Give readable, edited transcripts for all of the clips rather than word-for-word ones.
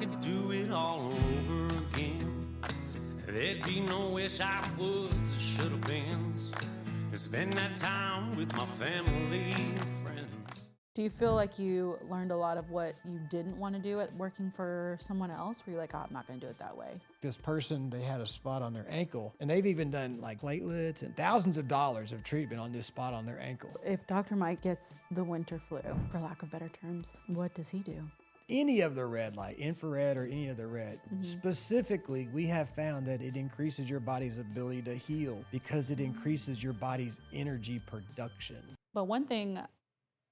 could do it all over again, there'd be no wish I woulds or should have beens. Spend that time with my family and friends. Do you feel like you learned a lot of what you didn't want to do at working for someone else? Were you like, oh, I'm not going to do it that way? This person, they had a spot on their ankle, and they've even done like platelets and thousands of dollars of treatment on this spot on their ankle. If Dr. Mike gets the winter flu, for lack of better terms, what does he do? Any of the red light, infrared or any of the red, specifically, we have found that it increases your body's ability to heal because it increases your body's energy production. But one thing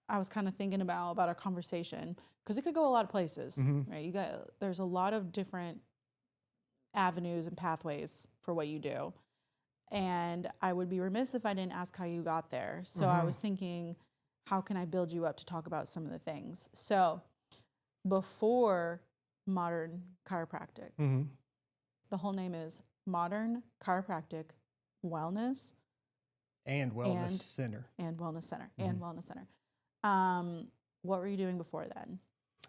I was kind of thinking about our conversation, because it could go a lot of places, right? There's a lot of different avenues and pathways for what you do. And I would be remiss if I didn't ask how you got there. So I was thinking, how can I build you up to talk about some of the things? So before Modern Chiropractic, the whole name is Modern Chiropractic Wellness And Wellness Center. And Wellness Center. And Wellness Center. What were you doing before then?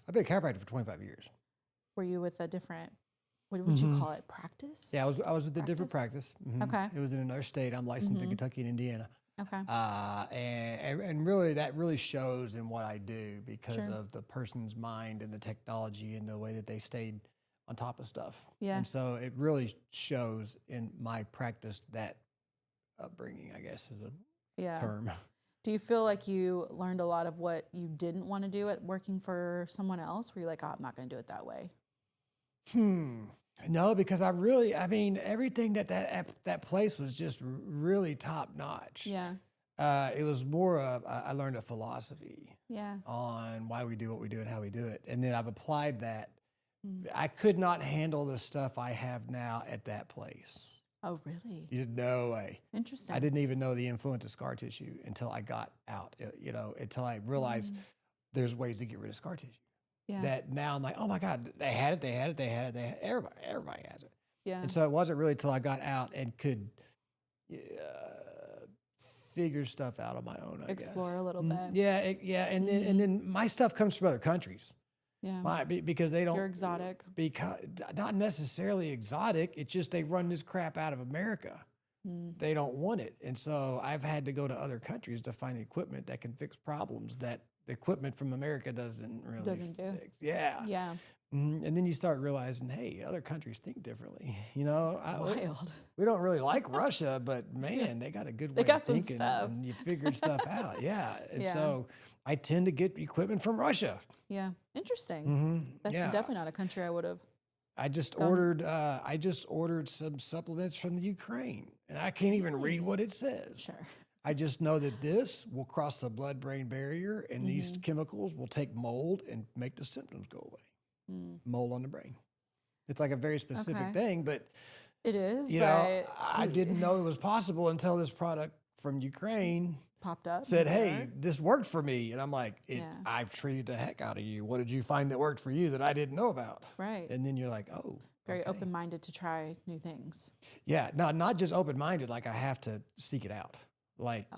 I've been a chiropractor for 25 years. Were you with a different, what would you call it, practice? Yeah, I was with a different practice. Okay. It was in another state. I'm licensed in Kentucky and Indiana. Okay. And really, that really shows in what I do because of the person's mind and the technology and the way that they stayed on top of stuff. Yeah. And so it really shows in my practice, that upbringing, I guess, is a term. Do you feel like you learned a lot of what you didn't want to do at working for someone else? Were you like, oh, I'm not going to do it that way? No, because everything that place was just really top notch. Yeah. It was more of, I learned a philosophy Yeah. on why we do what we do and how we do it. And then I've applied that. I could not handle the stuff I have now at that place. Oh, really? No way. Interesting. I didn't even know the influence of scar tissue until I got out, until I realized there's ways to get rid of scar tissue. Yeah. That now I'm like, oh my God, they had it. Everybody has it. Yeah. And so it wasn't really till I got out and could figure stuff out on my own, I Explore guess. a little bit. Yeah. And then my stuff comes from other countries. Yeah. Because they don't. You're exotic. Because not necessarily exotic. It's just they run this crap out of America. They don't want it. And so I've had to go to other countries to find equipment that can fix problems that the equipment from America doesn't really fix. Yeah. Yeah. And then you start realizing, hey, other countries think differently. Wild. We don't really like Russia, but man, they got a good way of thinking, and you figured stuff out. Yeah. And so I tend to get equipment from Russia. Yeah. Interesting. That's definitely not a country I would have. I just ordered some supplements from the Ukraine, and I can't even read what it says. Sure. I just know that this will cross the blood-brain barrier, and these chemicals will take mold and make the symptoms go away. Mold on the brain. It's like a very specific thing, but it is. I didn't know it was possible until this product from Ukraine popped up. Said, "Hey, this worked for me," and I'm like, "I've treated the heck out of you. What did you find that worked for you that I didn't know about?" Right. And then you're like, "Oh." Very open-minded to try new things. Yeah, not just open-minded. Like I have to seek it out. Like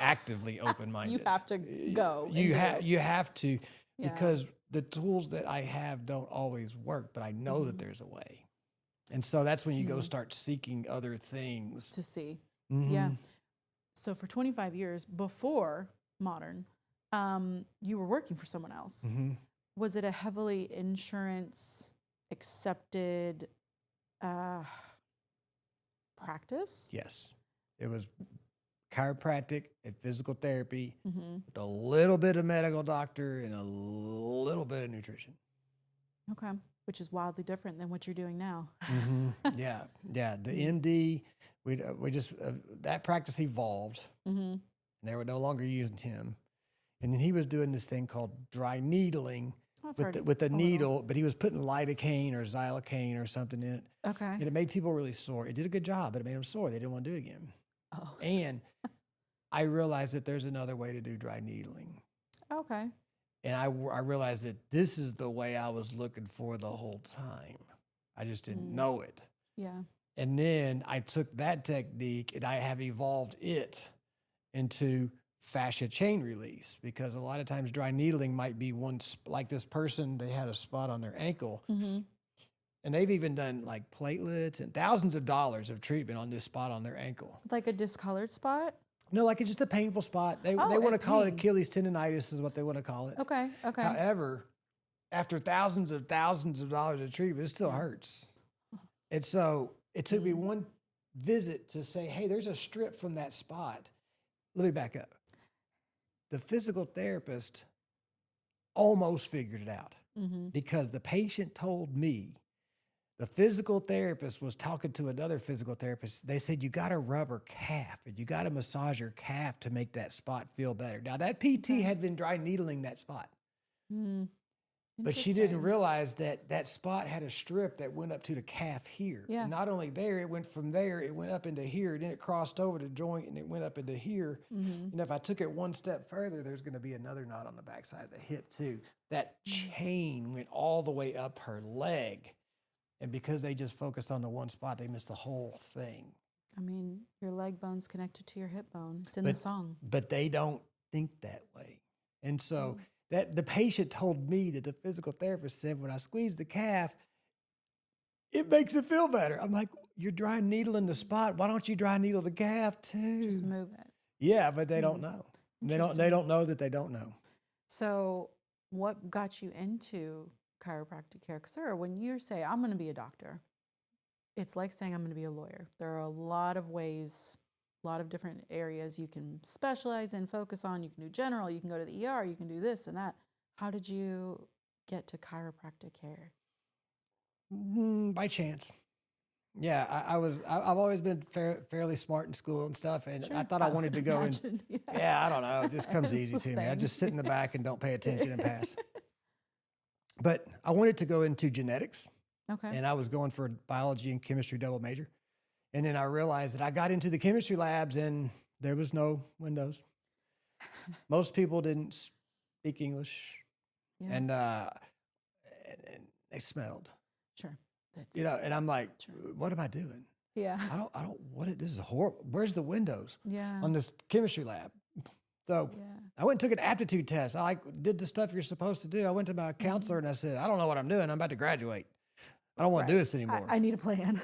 actively open-minded. You have to go. You have to because the tools that I have don't always work, but I know that there's a way. And so that's when you go start seeking other things to see. Yeah. So for 25 years before Modern, you were working for someone else. Was it a heavily insurance accepted practice? Yes. It was chiropractic and physical therapy with a little bit of medical doctor and a little bit of nutrition. Okay. Which is wildly different than what you're doing now. Yeah. The MD, we just, that practice evolved and they were no longer using him. And then he was doing this thing called dry needling with the needle, but he was putting lidocaine or xylocaine or something in it. Okay. And it made people really sore. It did a good job, but it made them sore. They didn't want to do it again. Oh. And I realized that there's another way to do dry needling. Okay. And I realized that this is the way I was looking for the whole time. I just didn't know it. Yeah. And then I took that technique and I have evolved it into fascia chain release, because a lot of times dry needling might be like this person, they had a spot on their ankle. And they've even done like platelets and thousands of dollars of treatment on this spot on their ankle. Like a discolored spot? No, like it's just a painful spot. They want to call it Achilles tendonitis is what they want to call it. Okay. However, after thousands of dollars of treatment, it still hurts. And so it took me one visit to say, hey, there's a strip from that spot. Let me back up. The physical therapist almost figured it out because the patient told me the physical therapist was talking to another physical therapist. They said, you got to rub her calf and you got to massage her calf to make that spot feel better. Now, that PT had been dry needling that spot. But she didn't realize that that spot had a strip that went up to the calf here. Yeah. And not only there, it went from there, it went up into here, then it crossed over the joint and it went up into here. And if I took it one step further, there's going to be another knot on the backside of the hip too. That chain went all the way up her leg. And because they just focused on the one spot, they missed the whole thing. I mean, your leg bone's connected to your hip bone. It's in the song. But they don't think that way. And so that the patient told me that the physical therapist said, when I squeeze the calf, it makes it feel better. I'm like, you're dry needling the spot. Why don't you dry needle the calf too? Just move it. Yeah, but they don't know. They don't know that they don't know. So what got you into chiropractic care? Because, sir, when you say, I'm going to be a doctor, it's like saying I'm going to be a lawyer. There are a lot of ways, a lot of different areas you can specialize in, focus on. You can do general, you can go to the ER, you can do this and that. How did you get to chiropractic care? By chance. Yeah, I've always been fairly smart in school and stuff, and I thought I wanted to go in. Yeah, I don't know. It just comes easy to me. I just sit in the back and don't pay attention and pass. But I wanted to go into genetics. Okay. And I was going for a biology and chemistry double major. And then I realized that I got into the chemistry labs and there was no windows. Most people didn't speak English. Yeah. And they smelled. Sure. And I'm like, what am I doing? Yeah. This is horrible. Where's the windows on this chemistry lab? So I went and took an aptitude test. I did the stuff you're supposed to do. I went to my counselor and I said, I don't know what I'm doing. I'm about to graduate. I don't want to do this anymore. I need a plan.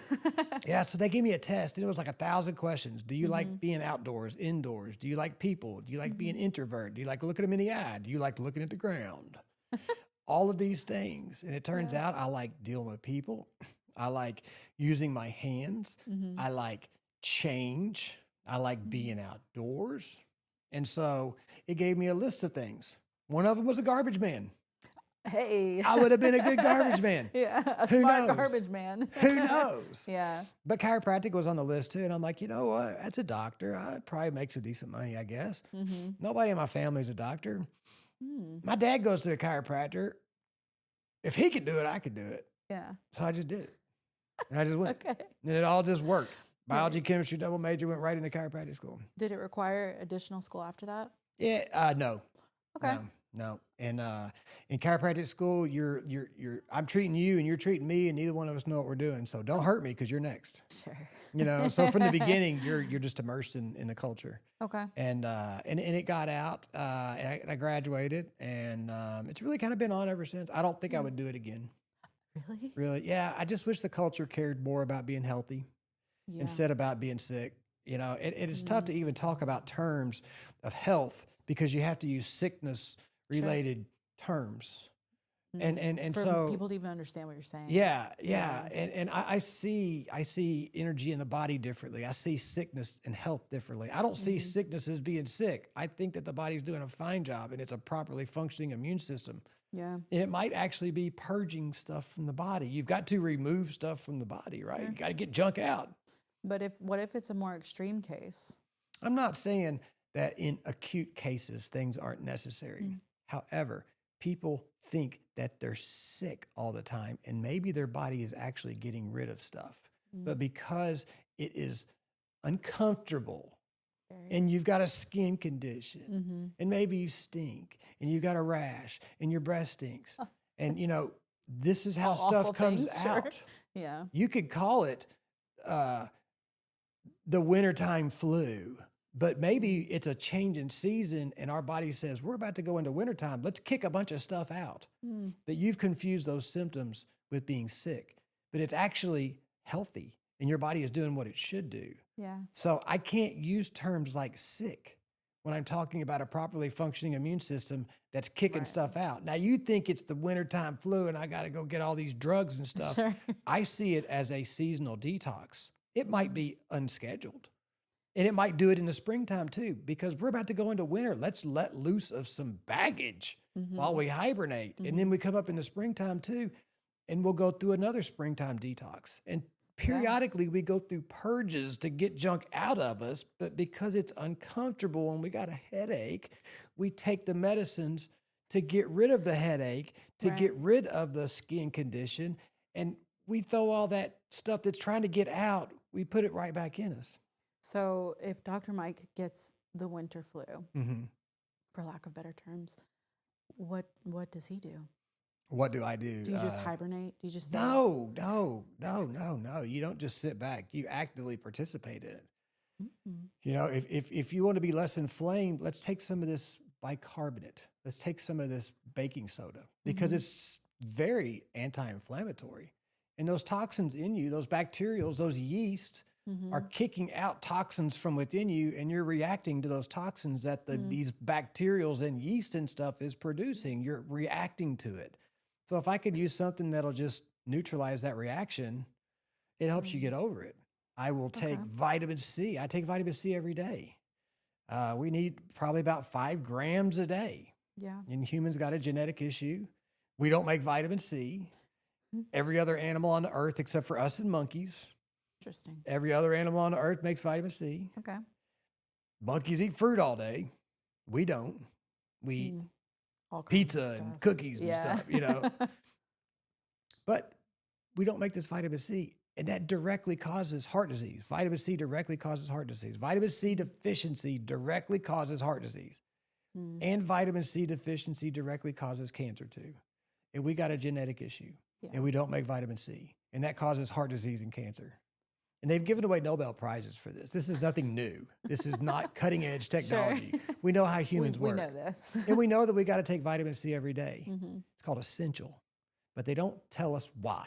Yeah, so they gave me a test and it was like 1,000 questions. Do you like being outdoors, indoors? Do you like people? Do you like being introvert? Do you like looking them in the eye? Do you like looking at the ground? All of these things. And it turns out I like dealing with people. I like using my hands. I like change. I like being outdoors. And so it gave me a list of things. One of them was a garbage man. Hey. I would have been a good garbage man. Yeah, a Who smart knows? garbage man. Who knows? Yeah. But chiropractic was on the list too. And I'm like, you know what? As a doctor, I'd probably make some decent money, I guess. Nobody in my family is a doctor. My dad goes to a chiropractor. If he could do it, I could do it. Yeah. So I just did it. And I just went. Okay. And it all just worked. Biology, chemistry, double major, went right into chiropractic school. Did it require additional school after that? Yeah, no. Okay. No. And in chiropractic school, I'm treating you and you're treating me, and neither one of us know what we're doing. So don't hurt me because you're next. Sure. So from the beginning, you're just immersed in the culture. Okay. And it got out, and I graduated, and it's really kind of been on ever since. I don't think I would do it again. Really? Really, yeah. I just wish the culture cared more about being healthy instead about being sick. It is tough to even talk about terms of health because you have to use sickness-related terms. And for so people to even understand what you're saying. Yeah. And I see energy in the body differently. I see sickness and health differently. I don't see sickness as being sick. I think that the body's doing a fine job and it's a properly functioning immune system. Yeah. And it might actually be purging stuff from the body. You've got to remove stuff from the body, right? You got to get junk out. But what if it's a more extreme case? I'm not saying that in acute cases things aren't necessary. However, people think that they're sick all the time and maybe their body is actually getting rid of stuff. But because it is uncomfortable and you've got a skin condition and maybe you stink and you've got a rash and your breath stinks and this is how stuff comes out. Sure. Yeah. You could call it the wintertime flu. But maybe it's a change in season and our body says, we're about to go into wintertime. Let's kick a bunch of stuff out. That you've confused those symptoms with being sick, but it's actually healthy and your body is doing what it should do. Yeah. So I can't use terms like sick when I'm talking about a properly functioning immune system that's kicking stuff out. Now you think it's the wintertime flu and I got to go get all these drugs and stuff. Sure. I see it as a seasonal detox. It might be unscheduled. And it might do it in the springtime too, because we're about to go into winter. Let's let loose of some baggage while we hibernate. And then we come up in the springtime too, and we'll go through another springtime detox. And periodically we go through purges to get junk out of us, but because it's uncomfortable and we got a headache, we take the medicines to get rid of the headache, to get rid of the skin condition. And we throw all that stuff that's trying to get out, we put it right back in us. So if Dr. Mike gets the winter flu, for lack of better terms, what does he do? What do I do? Do you just hibernate? Do you just No. You don't just sit back. You actively participate in it. You know, if you want to be less inflamed, let's take some of this bicarbonate. Let's take some of this baking soda because it's very anti-inflammatory. And those toxins in you, those bacterials, those yeast are kicking out toxins from within you, and you're reacting to those toxins that these bacterials and yeast and stuff is producing. You're reacting to it. So if I could use something that'll just neutralize that reaction, it helps you get over it. I will take vitamin C. I take vitamin C every day. We need probably about 5 grams a day. Yeah. And humans got a genetic issue. We don't make vitamin C. Every other animal on the earth, except for us and monkeys, Interesting. every other animal on the earth makes vitamin C. Okay. Monkeys eat fruit all day. We don't. We eat All kinds of pizza stuff. and cookies and stuff, you know. But we don't make this vitamin C. And that directly causes heart disease. Vitamin C directly causes heart disease. Vitamin C deficiency directly causes heart disease. And vitamin C deficiency directly causes cancer too. And we got a genetic issue. And we don't make vitamin C. And that causes heart disease and cancer. And they've given away Nobel Prizes for this. This is nothing new. This is not cutting edge technology. Sure. We know how humans work. We know this. And we know that we got to take vitamin C every day. It's called essential. But they don't tell us why.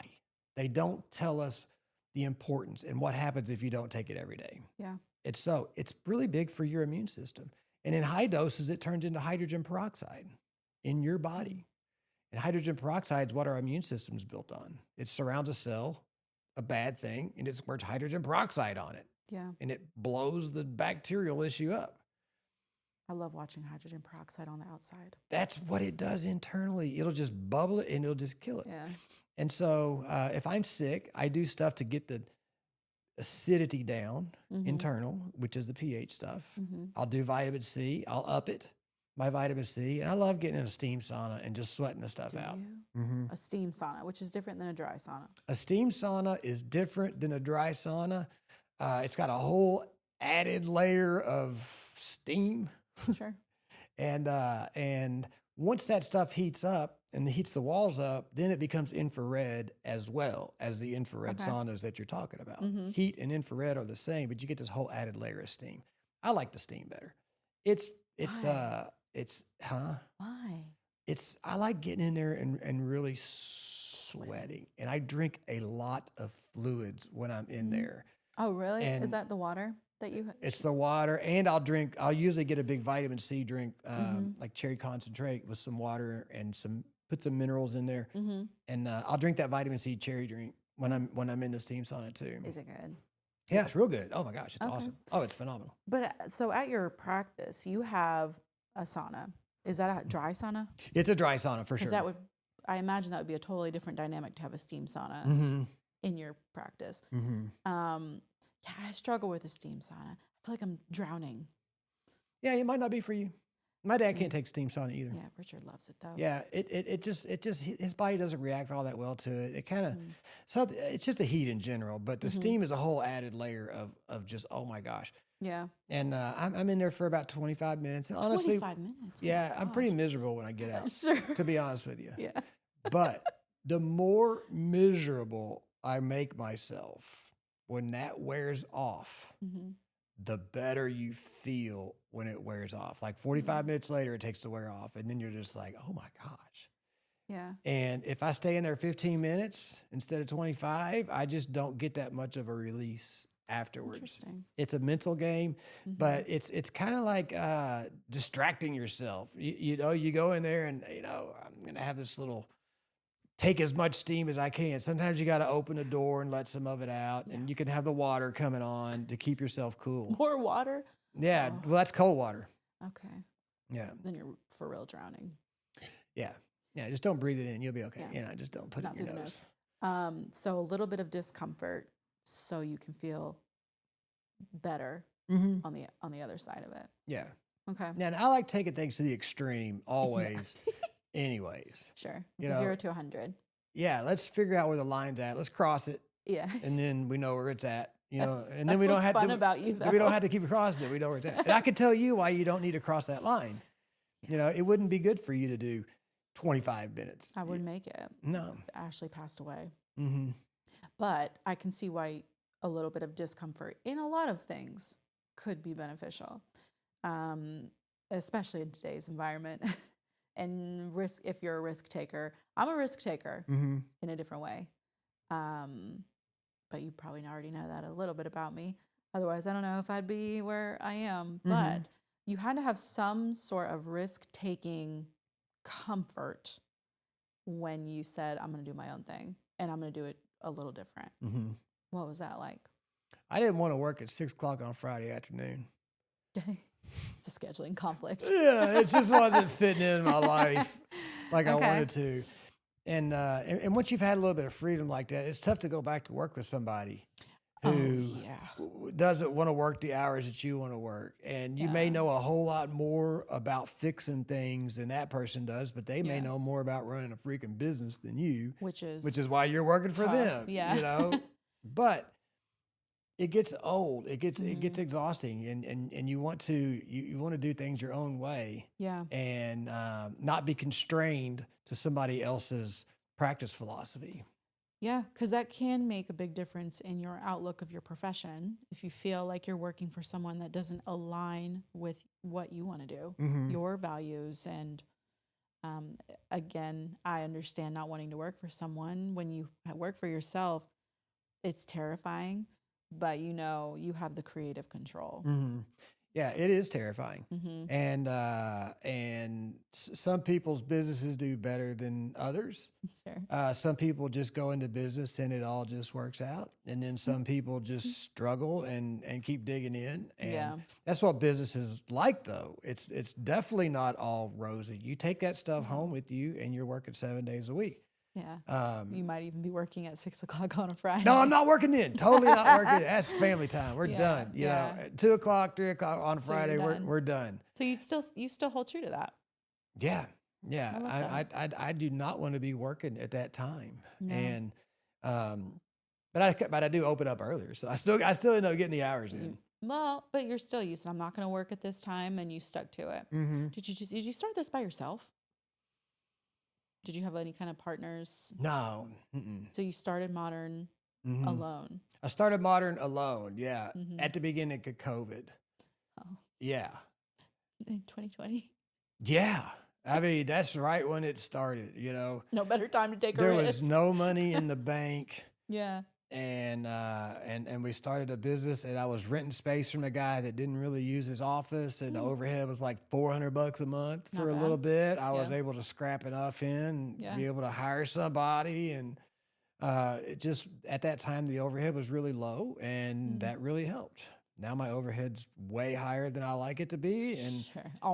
They don't tell us the importance and what happens if you don't take it every day. Yeah. It's really big for your immune system. And in high doses, it turns into hydrogen peroxide in your body. And hydrogen peroxide is what our immune system is built on. It surrounds a cell, a bad thing, and it squirts hydrogen peroxide on it. Yeah. And it blows the bacterial issue up. I love watching hydrogen peroxide on the outside. That's what it does internally. It'll just bubble it and it'll just kill it. Yeah. And so if I'm sick, I do stuff to get the acidity down, internal, which is the pH stuff. I'll do vitamin C. I'll up it, my vitamin C. And I love getting in a steam sauna and just sweating the stuff out. A steam sauna, which is different than a dry sauna. A steam sauna is different than a dry sauna. It's got a whole added layer of steam. Sure. And once that stuff heats up and heats the walls up, then it becomes infrared as well as the infrared saunas that you're talking about. Heat and infrared are the same, but you get this whole added layer of steam. I like the steam better. Why? I like getting in there and really sweating. And I drink a lot of fluids when I'm in there. Oh, really? And is that the water that you? It's the water, and I'll usually get a big vitamin C drink, like cherry concentrate with some water and put some minerals in there. And I'll drink that vitamin C cherry drink when I'm in the steam sauna too. Is it good? Yeah, it's real good. Oh my gosh, it's awesome. Oh, it's phenomenal. But so at your practice, you have a sauna. Is that a dry sauna? It's a dry sauna for sure. Because I imagine that would be a totally different dynamic to have a steam sauna in your practice. Yeah, I struggle with a steam sauna. I feel like I'm drowning. Yeah, it might not be for you. My dad can't take steam sauna either. Yeah, Richard loves it though. Yeah, it just his body doesn't react all that well to it. It kind of so it's just the heat in general, but the steam is a whole added layer of just oh my gosh. Yeah. And I'm in there for about 25 minutes. And honestly, 25 minutes. Yeah, I'm pretty miserable when I get out. Sure. To be honest with you. Yeah. But the more miserable I make myself when that wears off, the better you feel when it wears off. Like 45 minutes later, it takes to wear off. And then you're just like, oh my gosh. Yeah. And if I stay in there 15 minutes instead of 25, I just don't get that much of a release afterwards. Interesting. It's a mental game, but it's kind of like distracting yourself. You know, you go in there and, you know, I'm going to have this little, take as much steam as I can. Sometimes you got to open the door and let some of it out, and you can have the water coming on to keep yourself cool. More water? Yeah. Well, that's cold water. Okay. Yeah. Then you're for real drowning. Yeah. Yeah. Just don't breathe it in. You'll be okay. Yeah. You know, just don't put Not it in through your the nose. So a little bit of discomfort so you can feel better Mm-hmm. on the other side of it. Yeah. Okay. Now, and I like taking things to the extreme always, anyways. Sure. You know, 0 to 100. Yeah, let's figure out where the line's at. Let's cross it, Yeah. and then we know where it's at. You know, That's- and then we that's don't what's have fun to. about you, We don't though. have to keep crossing it. We know where it's at. And I can tell you why you don't need to cross that line. You know, it wouldn't be good for you to do 25 minutes. I wouldn't make it. No. Ashley passed away. Mm-hmm. But I can see why a little bit of discomfort in a lot of things could be beneficial, especially in today's environment. And risk, if you're a risk taker. I'm a risk taker Mm-hmm. in a different way. But you probably already know that a little bit about me. Otherwise, I don't know if I'd be where I am. But you had to have some sort of risk-taking comfort when you said, I'm going to do my own thing and I'm going to do it a little different. Mm-hmm. What was that like? I didn't want to work at 6 o'clock on Friday afternoon. It's a scheduling conflict. Yeah, it just wasn't fitting in my life like I Okay. wanted to. And once you've had a little bit of freedom like that, it's tough to go back to work with somebody who doesn't want to work the hours that you want to work. And you may know a whole lot more about fixing things than that person does, but they may know more about running a freaking business than you, Which is why you're working for tough. them. Yeah. You know, but it gets old. It gets exhausting, and you want to do things your own way. Yeah. And not be constrained to somebody else's practice philosophy. Yeah, because that can make a big difference in your outlook of your profession. If you feel like you're working for someone that doesn't align with what you want to do, your values. And again, I understand not wanting to work for someone. When you work for yourself, it's terrifying, but you know you have the creative control. Yeah, it is terrifying. And some people's businesses do better than others. Sure. Some people just go into business and it all just works out. And then some people just struggle and keep digging in. And that's what business is like, though. It's definitely not all rosy. You take that stuff home with you and you're working 7 days a week. Yeah. You might even be working at 6 o'clock on a Friday. No, I'm not working then. Totally not working. That's family time. We're done. You know, at 2 o'clock, 3 o'clock on Friday, we're done. So you still hold true to that. Yeah. Yeah. I do not want to be working at that time. No. And but I do open up earlier. So I still end up getting the hours in. Well, but you're still used to, I'm not going to work at this time, and you stuck to it. Did you start this by yourself? Did you have any kind of partners? No. So you started Modern alone. I started Modern alone. Yeah. At the beginning of COVID. Oh. Yeah. In 2020. Yeah. I mean, that's right when it started, you know. No better time to take a There risk. was no money in the bank. Yeah. And we started a business, and I was renting space from a guy that didn't really use his office, and the overhead was like $400 a month for a little bit. I was able to scrap enough in, and be able to hire somebody, and it just at that time the overhead was really low, and that really helped. Now my overhead's way higher than I like it to be, and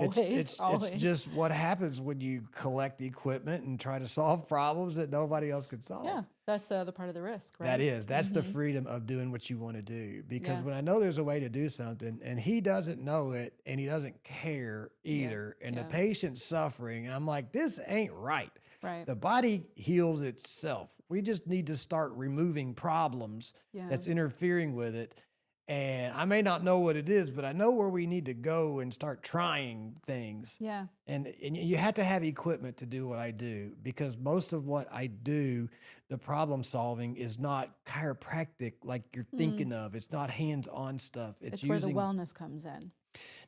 it's just what happens when you collect equipment and try to solve problems that nobody else could solve. Yeah, that's the other part of the risk, right? That's the freedom of doing what you want to do. Because when I know there's a way to do something and he doesn't know it and he doesn't care either, and the patient's suffering, and I'm like, this ain't right. Right. The body heals itself. We just need to start removing problems that's interfering with it. And I may not know what it is, but I know where we need to go and start trying things. Yeah. And you have to have equipment to do what I do, because most of what I do, the problem solving, is not chiropractic like you're thinking of. It's not hands-on stuff. It's where the wellness comes in.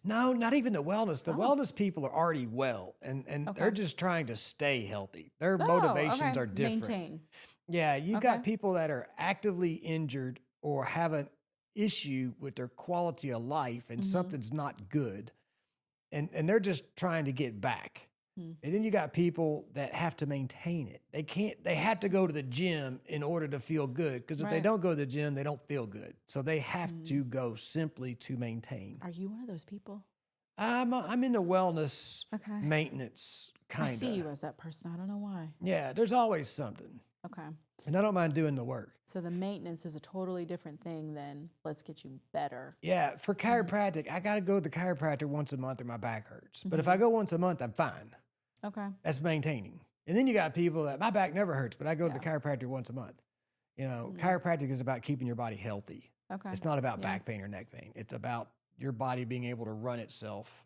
No, not even the wellness. The Oh. wellness people are already well, and Okay. they're just trying to stay healthy. Their Oh, motivations okay. are different. Maintain. Yeah, you've Okay. got people that are actively injured or have an issue with their quality of life, and something's not good, and they're just trying to get back. And then you got people that have to maintain it. They have to go to the gym in order to feel good, because if they Right. don't go to the gym, they don't feel good. So they have to go simply to maintain. Are you one of those people? I'm in the wellness Okay. maintenance kind I of. see you as that person. I don't know why. Yeah, there's always something. Okay. And I don't mind doing the work. So the maintenance is a totally different thing than let's get you better. Yeah, for chiropractic, I got to go to the chiropractor once a month or my back hurts. But if I go once a month, I'm fine. Okay. That's maintaining. And then you got people that my back never hurts, but I go to the chiropractor once a month. You know, chiropractic is about keeping your body healthy. Okay. It's not about back pain or neck pain. It's about your body being able to run itself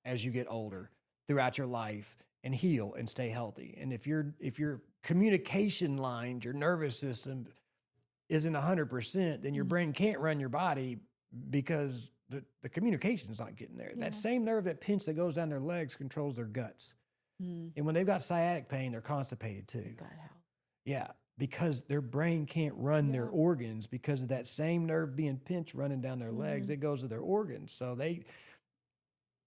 as you get older throughout your life and heal and stay healthy. And if your communication lines, your nervous system isn't 100%, then your brain can't run your body, because the communication's not getting there. That same nerve that pinch that goes down their legs controls their guts. And when they've got sciatic pain, they're constipated too. Gut health. Yeah, because their brain can't run their organs because of that same nerve being pinched running down their legs. It goes to their organs. So they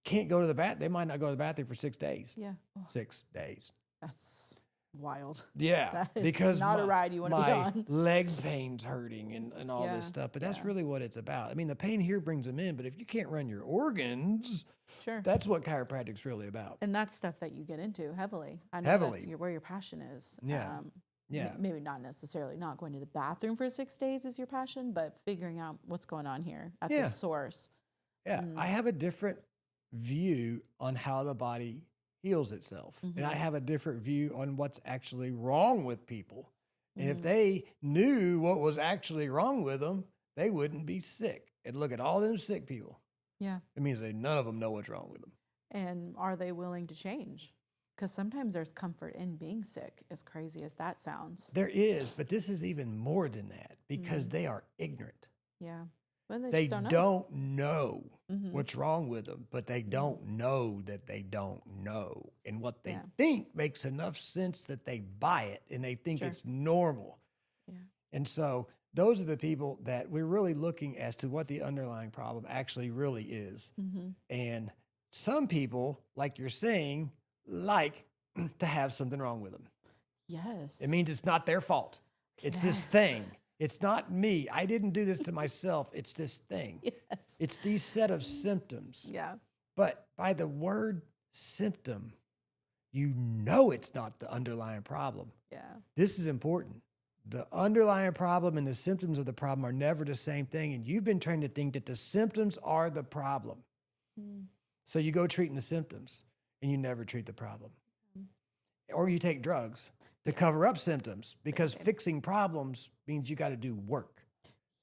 can't go to the bath. They might not go to the bathroom for 6 days. Yeah. Oh, 6 days. that's wild. Yeah, That is because not a ride you wanna be my on. leg pain's hurting and all Yeah, this stuff. But that's really what it's about. I mean, the pain here brings them in, but if you can't run your organs, Sure. that's what chiropractic's really about. And that's stuff that you get into heavily. I know Heavily. that's where your passion is. Yeah. Yeah. Maybe not necessarily not going to the bathroom for 6 days is your passion, but figuring out what's going on here at the source. Yeah, I have a different view on how the body heals itself. And I have a different view on what's actually wrong with people. And if they knew what was actually wrong with them, they wouldn't be sick. And look at all them sick people. Yeah. It means none of them know what's wrong with them. And are they willing to change? Because sometimes there's comfort in being sick, as crazy as that sounds. There is, but this is even more than that, because they are ignorant. Yeah. But They just don't know what's wrong with them, but they don't know that they don't know. And what they think makes enough sense that they buy it and they think it's normal. Yeah. And so those are the people that we're really looking as to what the underlying problem actually really is. And some people, like you're saying, like to have something wrong with them. Yes. It means it's not their fault. It's this thing. It's not me. I didn't do this to myself. It's this thing. Yes. It's these set of symptoms. Yeah. But by the word symptom, you know it's not the underlying problem. Yeah. This is important. The underlying problem and the symptoms of the problem are never the same thing. And you've been trained to think that the symptoms are the problem. So you go treating the symptoms and you never treat the problem. Or you take drugs to cover up symptoms, because fixing problems means you got to do work.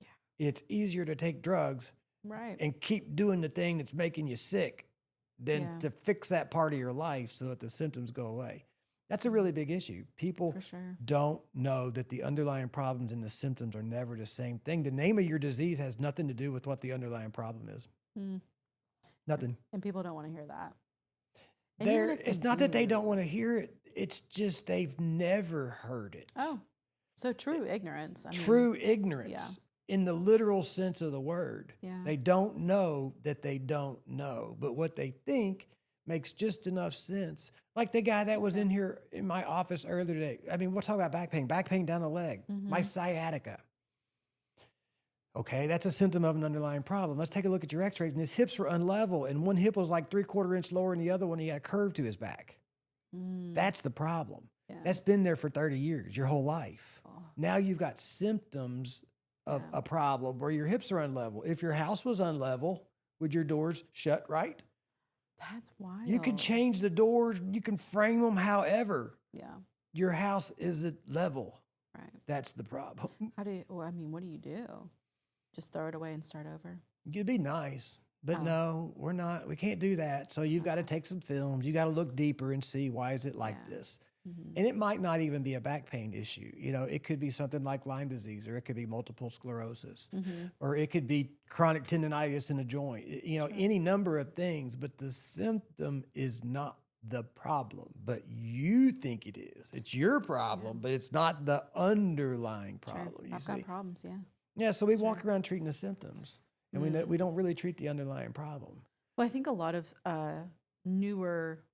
Yeah. It's easier to take drugs Right. and keep doing the thing that's making you sick than to fix that part of your life so that the symptoms go away. That's a really big issue. People For sure. don't know that the underlying problems and the symptoms are never the same thing. The name of your disease has nothing to do with what the underlying problem is. Nothing. And people don't want to hear that. And even if they It's not that they do- don't want to hear it. It's just they've never heard it. Oh, so true ignorance. I mean, True ignorance in the literal sense of the word. Yeah. They don't know that they don't know, but what they think makes just enough sense. Like the guy that was in here in my office earlier today. I mean, we'll talk about back pain down the leg, my sciatica. Okay, that's a symptom of an underlying problem. Let's take a look at your x-rays. And his hips were unlevel, and one hip was like 3/4 inch lower than the other one. He had a curve to his back. That's the problem. Yeah. That's been there for 30 years, your whole life. Now you've got symptoms of a problem where your hips are unlevel. If your house was unlevel, would your doors shut right? That's wild. You can change the doors, you can frame them however. Yeah. Your house isn't level. Right. That's the problem. How do you, well, I mean, what do you do? Just throw it away and start over. It'd be nice, but no, we're not. We can't do that. So you've got to take some films. You got to look deeper and see why is it like this. And it might not even be a back pain issue. You know, it could be something like Lyme disease, or it could be multiple sclerosis, or it could be chronic tendonitis in a joint. You know, any number of things. But the symptom is not the problem, but you think it is. It's your problem, but it's not the underlying problem. I've got problems, Yeah, so we walk around treating the symptoms, and we don't really treat the underlying problem. Well, I think a lot of newer,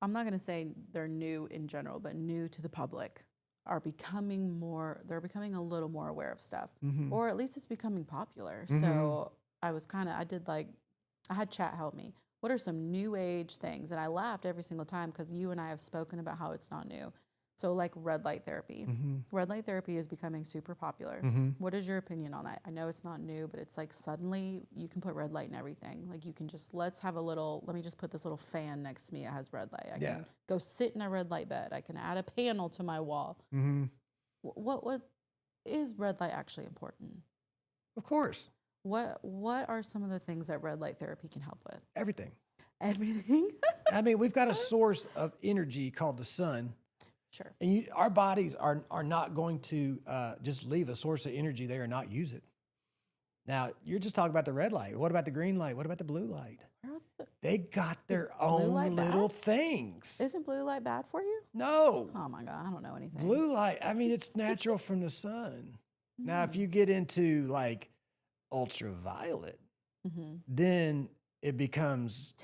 I'm not going to say they're new in general, but new to the public they're becoming a little more aware of stuff, or at least it's becoming popular. So I had chat help me. What are some new age things? And I laughed every single time because you and I have spoken about how it's not new. So like red light therapy. Red light therapy is becoming super popular. What is your opinion on that? I know it's not new, but it's like suddenly you can put red light in everything. Like you can just, let me just put this little fan next to me. It has red light. I can go sit in a red light bed. I can add a panel to my wall. What is red light actually important? Of course. What are some of the things that red light therapy can help with? Everything. Everything? I mean, we've got a source of energy called the sun. Sure. And our bodies are not going to just leave a source of energy there and not use it. Now, you're just talking about the red light. What about the green light? What about the blue light? They got their own little things. Isn't blue light bad for you? No. Oh my God, I don't know anything. Blue light, I mean, it's natural from the sun. Now, if you get into like ultraviolet, then it becomes,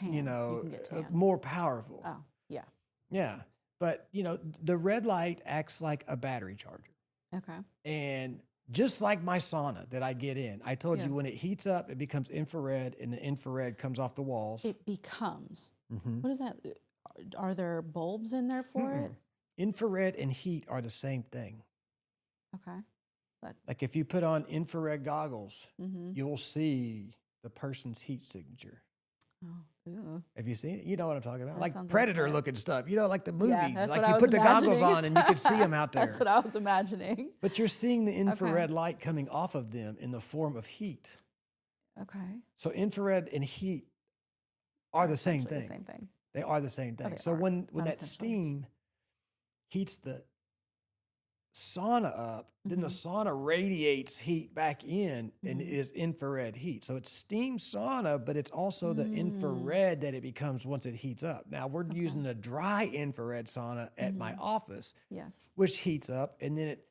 more powerful. Oh, yeah. Yeah. But, the red light acts like a battery charger. Okay. And just like my sauna that I get in, I told you when it heats up, it becomes infrared, and the infrared comes off the walls. It becomes. What is that? Are there bulbs in there for it? Infrared and heat are the same thing. Okay. Like if you put on infrared goggles, you'll see the person's heat signature. Oh, ew. Have you seen it? You know what I'm talking about? That Like Predator looking stuff. Like the movies. that's Like what I you was put the goggles imagining. on and you can see them out there. That's what I was imagining. But you're seeing the infrared light coming off of them in the form of heat. Okay. So infrared and heat are the same thing. The same thing. They are the same thing. So when that steam heats the sauna up, then the sauna radiates heat back in and it is infrared heat. So it's steam sauna, but it's also the infrared that it becomes once it heats up. Now we're using a dry infrared sauna at my office, which heats up and then it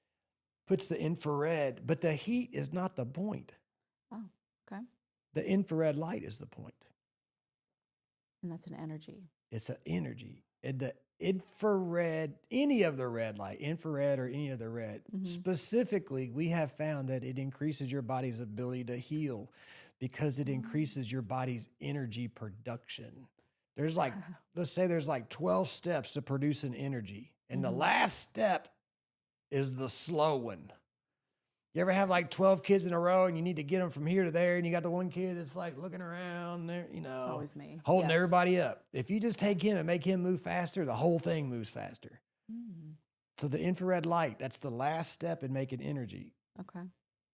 puts the infrared, but the heat is not the point. Oh, okay. The infrared light is the point. And that's an energy. It's an energy. And the infrared, any of the red light, infrared or any of the red, specifically, we have found that it increases your body's ability to heal because it increases your body's energy production. There's like, let's say there's like 12 steps to produce an energy. And the last step is the slow one. You ever have like 12 kids in a row and you need to get them from here to there and you got the one kid that's like looking around there, It's always me. holding everybody up. If you just take him and make him move faster, the whole thing moves faster. So the infrared light, that's the last step in making energy. Okay.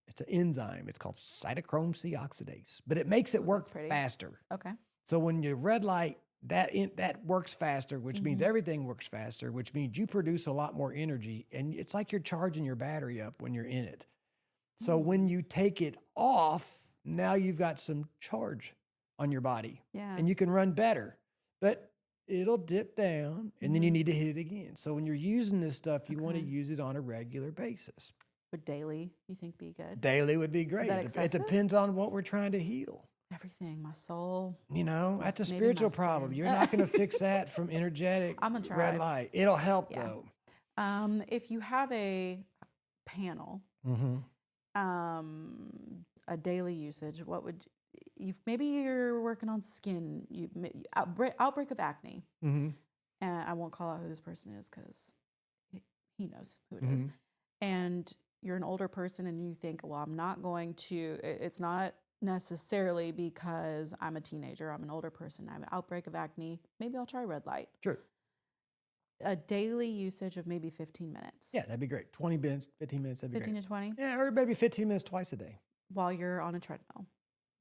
It's an enzyme. It's called cytochrome C oxidase, but it makes it work faster. Okay. So when you red light, that works faster, which means everything works faster, which means you produce a lot more energy. And it's like you're charging your battery up when you're in it. So when you take it off, now you've got some charge on your body. Yeah. And you can run better. But it'll dip down and then you need to hit it again. So when you're using this stuff, you want to use it on a regular basis. Would daily, you think, be good? Daily would be great. Is that It excessive? depends on what we're trying to heal. Everything, my soul. That's a maybe spiritual my problem. skin. You're not going to fix that from energetic I'm gonna try. red light. It'll help though. If you have a panel, a daily usage, what would maybe you're working on skin, outbreak of acne, and I won't call out who this person is because he knows who it is, and you're an older person and you think, well, I'm not going to, it's not necessarily because I'm a teenager, I'm an older person, I have an outbreak of acne, maybe I'll try red light. Sure. A daily usage of maybe 15 minutes. Yeah, that'd be great. 20 minutes, 15 minutes, that'd be 15 great. to 20? Yeah, or maybe 15 minutes twice a day. while you're on a treadmill.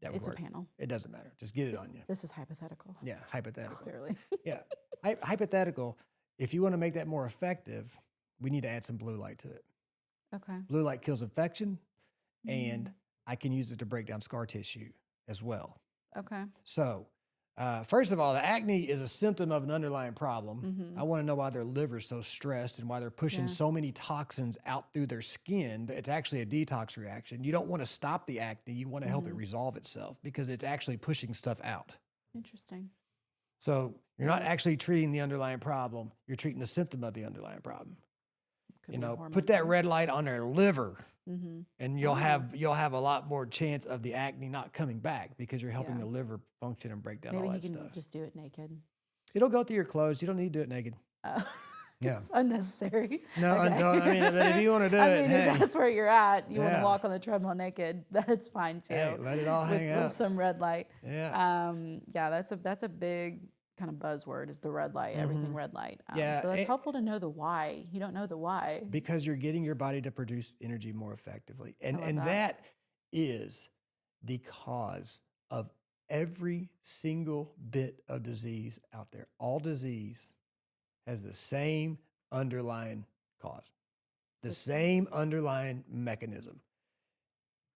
That would It's work. a panel. It doesn't matter. Just get it on you. This is hypothetical. Yeah, hypothetical. Clearly. Yeah, hypothetical. If you want to make that more effective, we need to add some blue light to it. Okay. Blue light kills infection, and I can use it to break down scar tissue as well. Okay. So, first of all, the acne is a symptom of an underlying problem. I want to know why their liver's so stressed and why they're pushing so many toxins out through their skin. It's actually a detox reaction. You don't want to stop the acne. You want to help it resolve itself because it's actually pushing stuff out. Interesting. So you're not actually treating the underlying problem. You're treating the symptom of the underlying problem. Could You be a know, hormone put that thing. red light on their liver, and you'll have a lot more chance of the acne not coming back because you're helping the liver function and break down Maybe all he that can stuff. just do it naked. It'll go through your clothes. You don't need to do it naked. Yeah. It's unnecessary. No, Okay. no, I mean, but if you want to do I it, mean, hey, if that's where you're at, you want Yeah. to walk on the treadmill naked, that's fine too. hey, let it all hang with out. some red light. Yeah. Yeah, that's a big kind of buzzword is the red light, everything red light. Yeah, So that's and- helpful to know the why. You don't know the why. Because you're getting your body to produce energy more effectively. And love and that. that is the cause of every single bit of disease out there. All disease has the same underlying cause, the same underlying mechanism.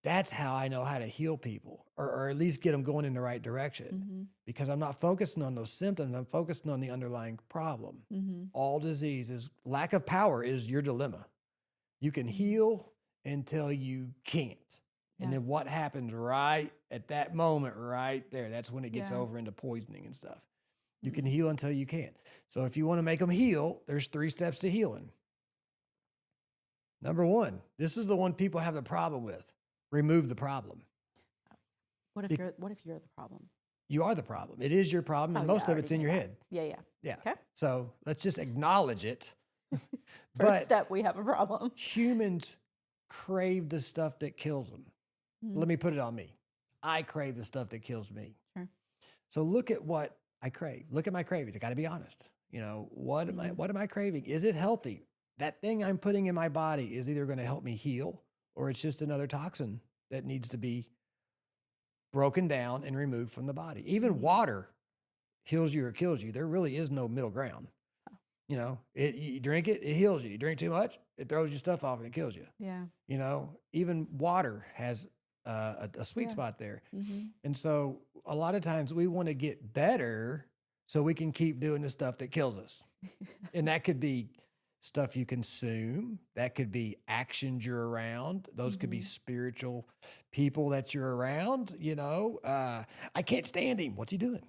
That's how I know how to heal people, or at least get them going in the right direction. Because I'm not focusing on those symptoms, I'm focusing on the underlying problem. All disease is lack of power is your dilemma. You can heal until you can't. And Yeah. then what happens right at that moment, right there, that's when it gets Yeah. over into poisoning and stuff. You can heal until you can't. So if you want to make them heal, there's 3 steps to healing. Number 1, this is the one people have the problem with. Remove the problem. What if you're the problem? You are the problem. It is your problem, and Oh, most yeah, of it's already in your knew head. Yeah, yeah. Yeah. Okay. So let's just acknowledge it. First But step, we have a problem. humans crave the stuff that kills them. Let me put it on me. I crave the stuff that kills me. Sure. So look at what I crave. Look at my cravings. I got to be honest. You know, what am I craving? Is it healthy? That thing I'm putting in my body is either going to help me heal or it's just another toxin that needs to be broken down and removed from the body. Even water heals you or kills you. There really is no middle ground. You know, you drink it, it heals you. You drink too much, it throws your stuff off and it kills you. Yeah. You know, even water has a sweet spot there. And so a lot of times we want to get better so we can keep doing the stuff that kills us. And that could be stuff you consume. That could be actions you're around. Those could be spiritual people that you're around. You know, I can't stand him. What's he doing?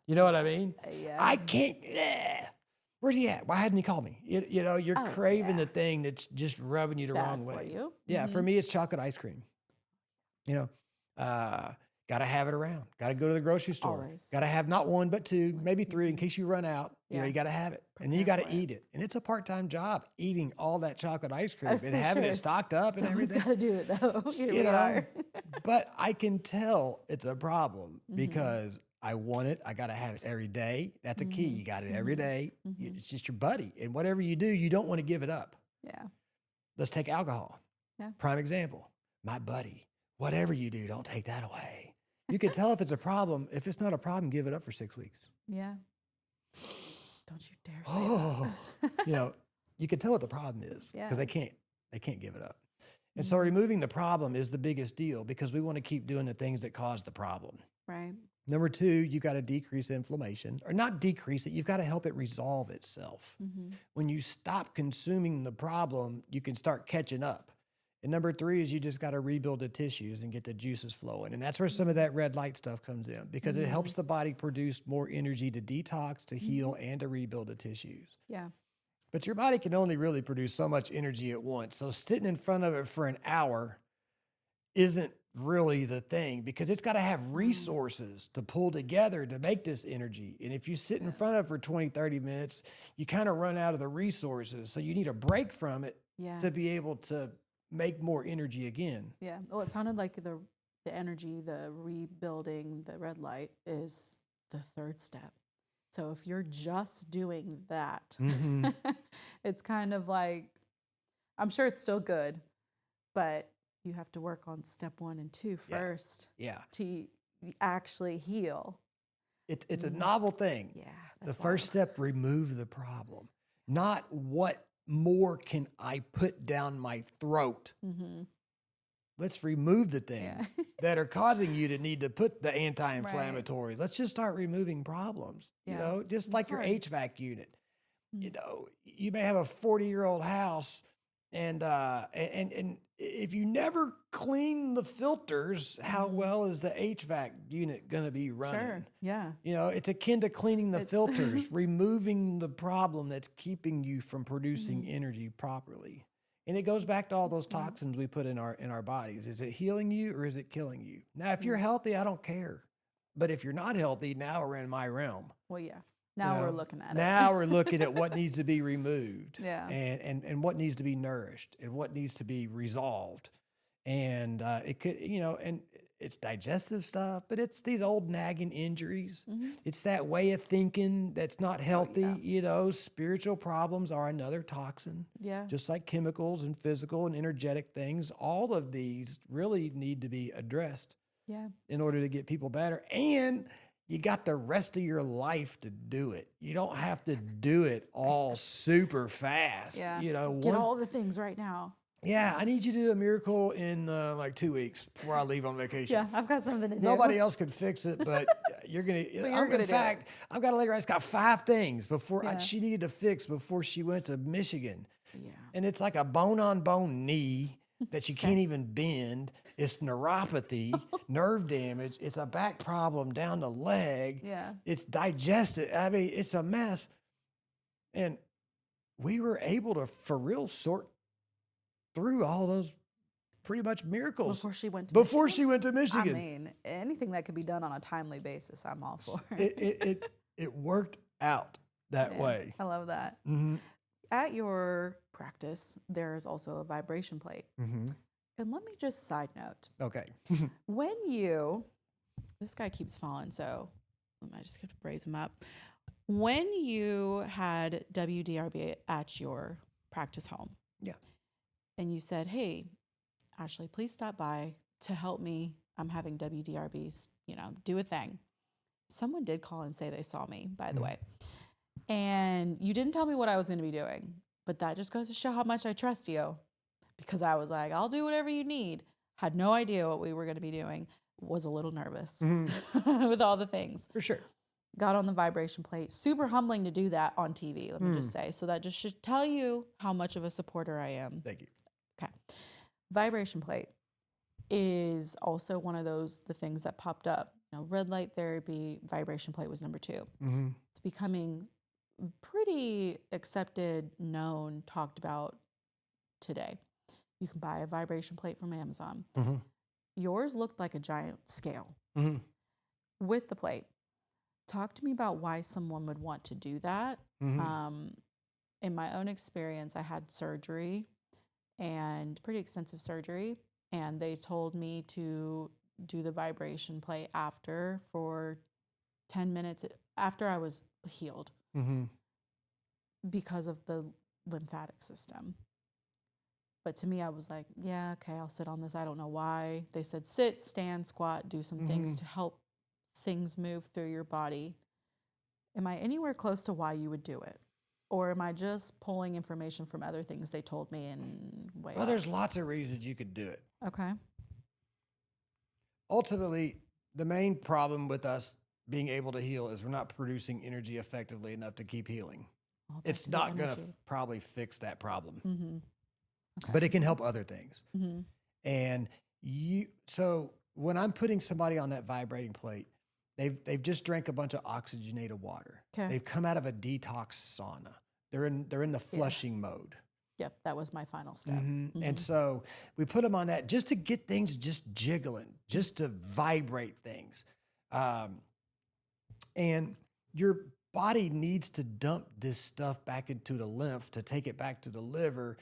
You know what I mean? Yeah. I can't. Where's he at? Why hadn't he called me? You know, you're craving the thing that's just rubbing you the Bad wrong for way. you. Yeah, for me, it's chocolate ice cream. You know, got to have it around. Got to go to the grocery store. Always. Got to have not 1, but 2, maybe 3 in case you run out. You know, Yeah. you got to have it. And then you Prepare got to for it. eat it. And it's a part-time job eating all that chocolate ice cream For and having sure. it stocked up and Someone's everything. got to do it though. Here You we know, are. but I can tell it's a problem because I want it. I got to have it every day. That's a key. You got it every day. It's just your buddy. And whatever you do, you don't want to give it up. Yeah. Let's take alcohol. Yeah. Prime example. My buddy. Whatever you do, don't take that away. You can tell if it's a problem. If it's not a problem, give it up for 6 weeks. Yeah. Don't you dare say Oh, you know, you can tell what the problem is Yeah. because they can't give it up. And so removing the problem is the biggest deal because we want to keep doing the things that cause the problem. that. Right. Number 2, you got to decrease inflammation, or not decrease it. You've got to help it resolve itself. When you stop consuming the problem, you can start catching up. And number 3 is you just got to rebuild the tissues and get the juices flowing. And that's where some of that red light stuff comes in because it helps the body produce more energy to detox, to heal, and to rebuild the tissues. Yeah. But your body can only really produce so much energy at once. So sitting in front of it for an hour isn't really the thing because it's got to have resources to pull together to make this energy. And if you sit in front of it for 20, 30 minutes, you kind of run out of the resources. So you need a break from it Yeah. to be able to make more energy again. Yeah. Well, it sounded like the energy, the rebuilding, the red light is the 3rd step. So if you're just doing that, it's kind of like, I'm sure it's still good, but you have to work on step 1 and 2 first Yeah. to actually heal. It's a novel thing. Yeah. The first step, remove the problem. Not what more can I put down my throat. Mm-hmm. Let's remove the things that are causing you to need to put the anti-inflammatory. Right. Let's just start removing problems. Yeah. You know, just It's like your hard. HVAC unit. You know, you may have a 40-year-old house, and if you never clean the filters, how well is the HVAC unit going to be running? Sure. Yeah. You know, it's akin to cleaning the filters, removing the problem that's keeping you from producing energy properly. And it goes back to all those toxins we put in our bodies. Is it healing you or is it killing you? Now, if you're healthy, I don't care. But if you're not healthy, now we're in my realm. Well, yeah. Now we're looking at it. Now we're looking at what needs to be removed. Yeah. And what needs to be nourished and what needs to be resolved. And it could, you know, and it's digestive stuff, but it's these old nagging injuries. It's that way of thinking that's not healthy. You know, spiritual problems are another toxin. Yeah. Just like chemicals and physical and energetic things, all of these really need to be addressed. Yeah. In order to get people better. And you got the rest of your life to do it. You don't have to do it all super fast. Yeah. You know, Get all the things right now. yeah, I need you to do a miracle in like 2 weeks before I leave on vacation. Yeah, I've got something to do. Nobody else can fix it, but you're gonna. In fact, I've got a lady. It's got 5 things before she needed to fix before she went to Michigan. Yeah. And it's like a bone-on-bone knee that you can't even bend. It's neuropathy, nerve damage. It's a back problem down the leg. Yeah. It's digestive. I mean, it's a mess. And we were able to, for real, sort through all those pretty much miracles. Before she went to Before Michigan? she went to Michigan. I mean, anything that could be done on a timely basis, I'm all for. It worked out that way. I love that. Mm-hmm. At your practice, there is also a vibration plate. Mm-hmm. And let me just side note. Okay. When this guy keeps falling, so I just have to raise him up. When you had WDRB at your practice home. Yeah. And you said, hey, Ashley, please stop by to help me. I'm having WDRBs, do a thing. Someone did call and say they saw me, by the way. And you didn't tell me what I was going to be doing, but that just goes to show how much I trust you. Because I was like, I'll do whatever you need. Had no idea what we were going to be doing. Was a little nervous with all the things. For sure. Got on the vibration plate. Super humbling to do that on TV, let me just say. So that just should tell you how much of a supporter I am. Thank you. Okay. Vibration plate is also one of the things that popped up. Red light therapy, vibration plate was number 2. Mm-hmm. It's becoming pretty accepted, known, talked about today. You can buy a vibration plate from Amazon. Mm-hmm. Yours looked like a giant scale with the plate. Talk to me about why someone would want to do that. Mm-hmm. In my own experience, I had surgery and pretty extensive surgery. And they told me to do the vibration plate after for 10 minutes after I was healed because of the lymphatic system. But to me, I was like, yeah, okay, I'll sit on this. I don't know why. They said sit, stand, squat, do some things to help things move through your body. Am I anywhere close to why you would do it? Or am I just pulling information from other things they told me and way Well, off? there's lots of reasons you could do it. Okay. Ultimately, the main problem with us being able to heal is we're not producing energy effectively enough to keep healing. Back It's to the not going to energy. probably fix that problem. Okay. But it can help other things. And so when I'm putting somebody on that vibrating plate, they've just drank a bunch of oxygenated water. Okay. They've come out of a detox sauna. They're in the flushing mode. Yep, that was my final step. And so we put them on that just to get things just jiggling, just to vibrate things. And your body needs to dump this stuff back into the lymph to take it back to the liver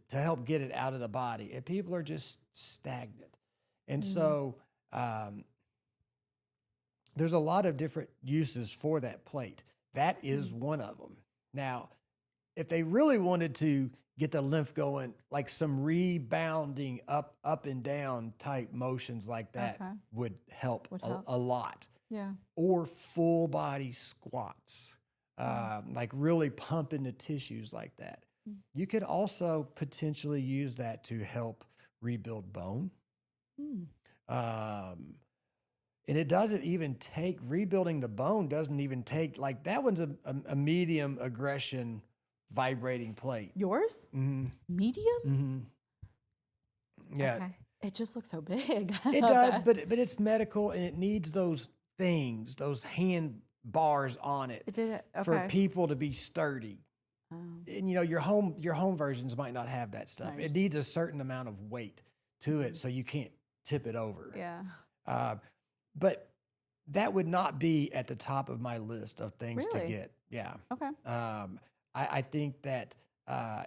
to help get it out of the body. And people are just stagnant. And so there's a lot of different uses for that plate. That is one of them. Now, if they really wanted to get the lymph going, like some rebounding up and down type motions like that would help a lot. Yeah. Or full body squats, like really pumping the tissues like that. You could also potentially use that to help rebuild bone. And it doesn't even take, rebuilding the bone doesn't even take, like that one's a medium aggression vibrating plate. Yours? Medium? Yeah. Okay. It just looks so big. It does, but it's medical and it needs those things, those hand bars on it, for people to be sturdy. And your home versions might not have that stuff. Nice. It needs a certain amount of weight to it, so you can't tip it over. Yeah. But that would not be at the top of my list of things to get. Yeah. Okay. I think that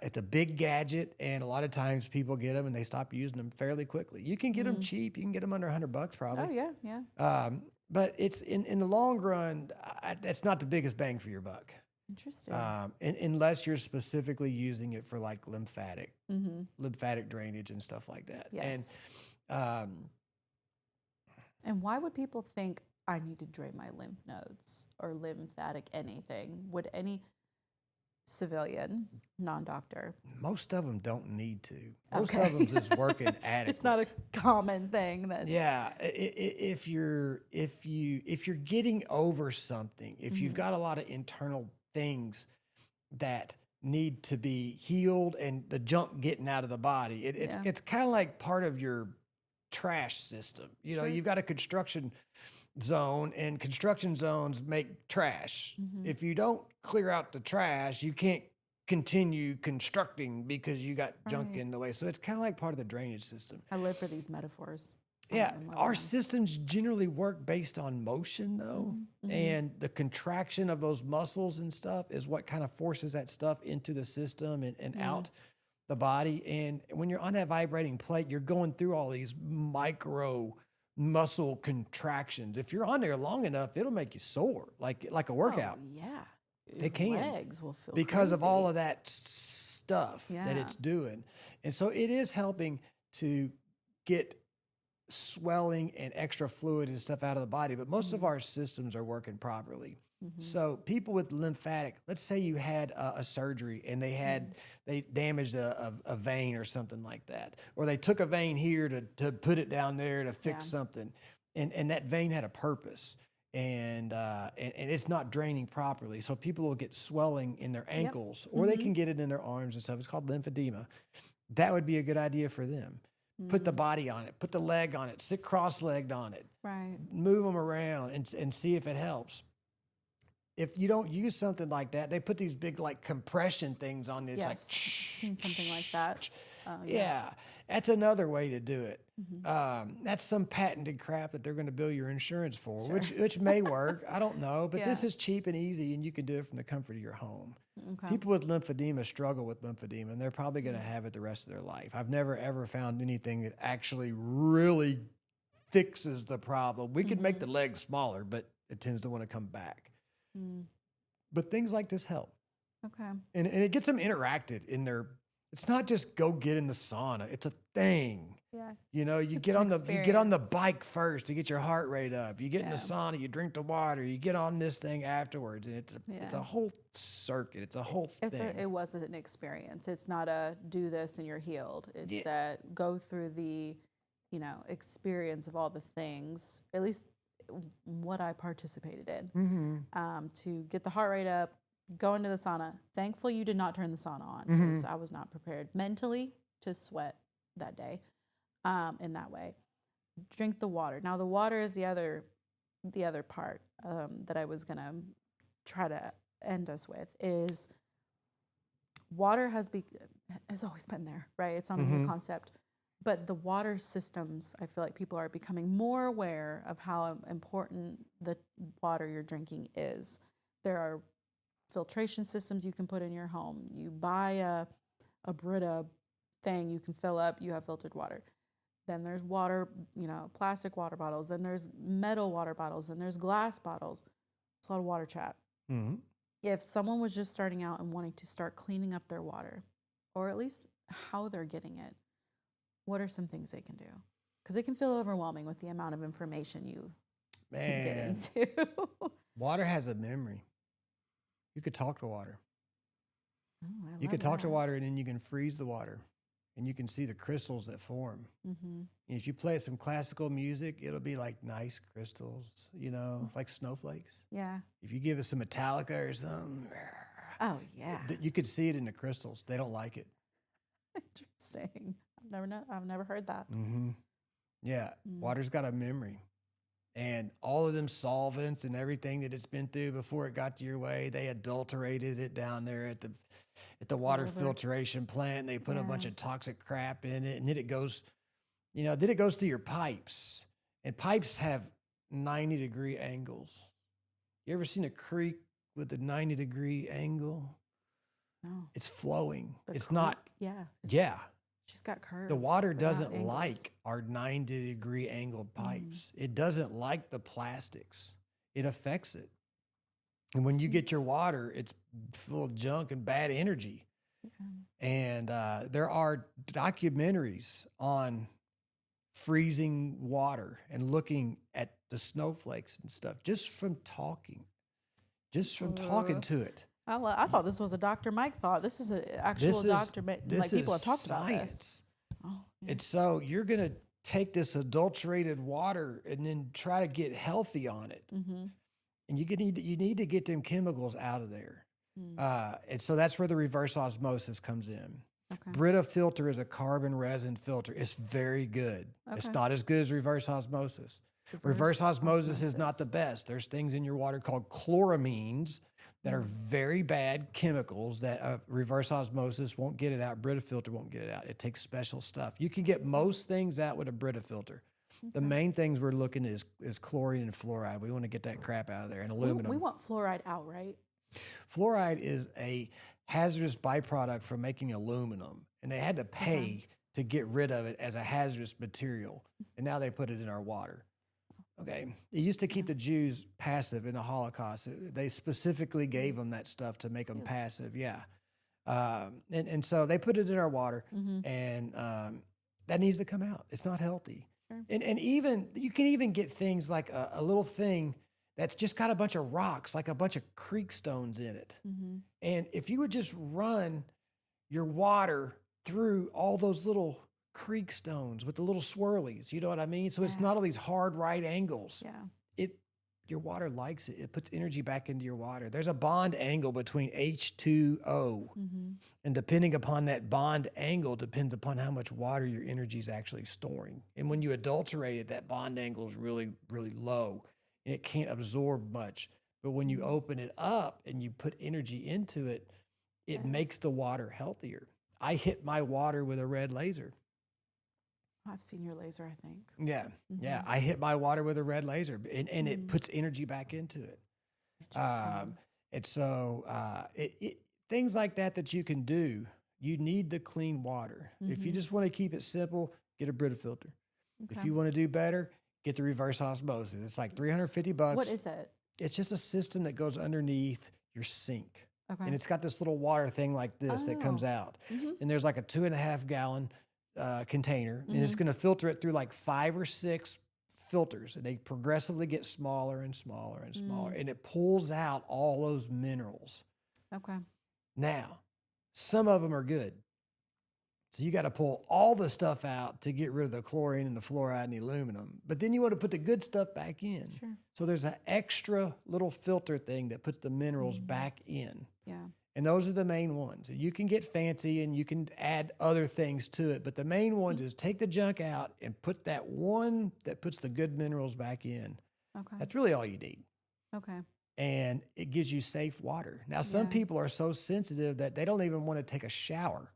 it's a big gadget, and a lot of times people get them and they stop using them fairly quickly. You can get them cheap. You can get them under $100 probably. Oh yeah, yeah. But it's in the long run, that's not the biggest bang for your buck. Interesting. Unless you're specifically using it for like lymphatic drainage and stuff like that. Yes. And why would people think I need to drain my lymph nodes or lymphatic anything? Would any civilian, non-doctor? Most of them don't need to. Most of them is working adequate. It's not a common thing that. Yeah, if you're getting over something, if you've got a lot of internal things that need to be healed and the junk getting out of the body, it's kind of like part of your trash system. You've got a construction zone, and construction zones make trash. If you don't clear out the trash, you can't continue constructing because you got junk in the way. So it's kind of like part of the drainage system. I live for these metaphors. Yeah, our systems generally work based on motion, though, and the contraction of those muscles and stuff is what kind of forces that stuff into the system and out the body. And when you're on that vibrating plate, you're going through all these micro muscle contractions. If you're on there long enough, it'll make you sore, like a workout. Oh, yeah, it can. Legs will feel because crazy. of all of that stuff that it's doing, and so it is helping to get swelling and extra fluid and stuff out of the body. But most of our systems are working properly. So people with lymphatic, let's say you had a surgery and they damaged a vein or something like that, or they took a vein here to put it down there to fix something, and that vein had a purpose, and it's not draining properly. So people will get swelling in their ankles, or they can get it in their arms and stuff. It's called lymphedema. That would be a good idea for them. Put the body on it, put the leg on it, sit cross-legged on it, move them around and see if it helps. If you don't use something like that, they put these big like compression things on it. It's like, I've seen something like that. Yeah, that's another way to do it. That's some patented crap that they're going to bill your insurance for, which may work. I don't know, but this is cheap and easy, and you can do it from the comfort of your home. People with lymphedema struggle with lymphedema, and they're probably going to have it the rest of their life. I've never, ever found anything that actually really fixes the problem. We could make the legs smaller, but it tends to want to come back. But things like this help. Okay. And it gets them interacted in their, it's not just go get in the sauna. It's a thing. Yeah. You get on the bike first to get your heart rate up. You get in the sauna, you drink the water, you get on this thing afterwards. And it's a whole circuit. It's a whole thing. It was an experience. It's not a do this and you're healed. It's a go through the, experience of all the things, at least what I participated in, to get the heart rate up, go into the sauna. Thankfully, you did not turn the sauna on because I was not prepared mentally to sweat that day in that way. Drink the water. Now, the water is the other part that I was going to try to end us with is water has always been there, right? It's not a new concept. But the water systems, I feel like people are becoming more aware of how important the water you're drinking is. There are filtration systems you can put in your home. You buy a Brita thing you can fill up, you have filtered water. Then there's water, plastic water bottles. Then there's metal water bottles. Then there's glass bottles. It's a lot of water chat. If someone was just starting out and wanting to start cleaning up their water, or at least how they're getting it, what are some things they can do? Because it can feel overwhelming with the amount of information you can get into. Water has a memory. You could talk to water. Oh, You could talk to water, and then you can freeze the water, and you can see the crystals that form. And if you play some classical music, it'll be like nice crystals, you know, like snowflakes. Yeah. If you give it some Metallica or something, Oh, yeah. you could see it in the crystals. They don't like it. Interesting. I've never heard that. Yeah, water's got a memory. And all of them solvents and everything that it's been through before it got to your way, they adulterated it down there at the water filtration plant. They put a bunch of toxic crap in it, and then it goes, then it goes through your pipes. And pipes have 90-degree angles. You ever seen a creek with a 90-degree angle? No. It's flowing. It's creek? not. Yeah. Yeah. She's got curves. The water They're not doesn't angles. like our 90-degree angled pipes. It doesn't like the plastics. It affects it. And when you get your water, it's full of junk and bad energy. And there are documentaries on freezing water and looking at the snowflakes and stuff just from talking to it. I thought this was a Dr. Mike thought. This is an actual doctor. Like people have talked about this. Oh, yeah. It's so you're going to take this adulterated water and then try to get healthy on it. And you need to get them chemicals out of there. And so that's where the reverse osmosis comes in. Okay. Brita filter is a carbon resin filter. It's very good. Okay. It's not as good as reverse osmosis. Reverse osmosis is not the best. There's things in your water called chloramines that are very bad chemicals that reverse osmosis won't get it out. Brita filter won't get it out. It takes special stuff. You can get most things out with a Brita filter. The main things we're looking at is chlorine and fluoride. We want to get that crap out of there, and aluminum. We want fluoride out, right? Fluoride is a hazardous byproduct from making aluminum, and they had to pay to get rid of it as a hazardous material, and now they put it in our water. Okay. It used to keep the Jews passive in the Holocaust. They specifically gave them that stuff to make them passive. Yeah. And so they put it in our water, and that needs to come out. It's not healthy. Sure. And even you can even get things like a little thing that's just got a bunch of rocks, like a bunch of creek stones in it. And if you would just run your water through all those little creek stones with the little swirlies, you know what I mean? So it's not all these hard right angles. Yeah. Your water likes it. It puts energy back into your water. There's a bond angle between H2O. And depending upon that bond angle depends upon how much water your energy is actually storing. And when you adulterate it, that bond angle is really, really low and it can't absorb much. But when you open it up and you put energy into it, it makes the water healthier. I hit my water with a red laser. I've seen your laser, I think. Yeah, yeah. I hit my water with a red laser, and it puts energy back into it. And so things like that you can do, you need the clean water. If you just want to keep it simple, get a Brita filter. If you want to do better, get the reverse osmosis. It's like $350. What is it? It's just a system that goes underneath your sink. Okay. And it's got this little water thing like this that comes out. And there's like a 2.5 gallon container, and it's going to filter it through like 5 or 6 filters, and they progressively get smaller and smaller and smaller, and it pulls out all those minerals. Okay. Now, some of them are good. So you got to pull all the stuff out to get rid of the chlorine and the fluoride and the aluminum. But then you want to put the good stuff back in. Sure. So there's an extra little filter thing that puts the minerals back in. Yeah. And those are the main ones. You can get fancy and you can add other things to it, but the main ones is take the junk out and put that one that puts the good minerals back in. Okay. That's really all you need. Okay. And it gives you safe water. Now, some people are so sensitive that they don't even want to take a shower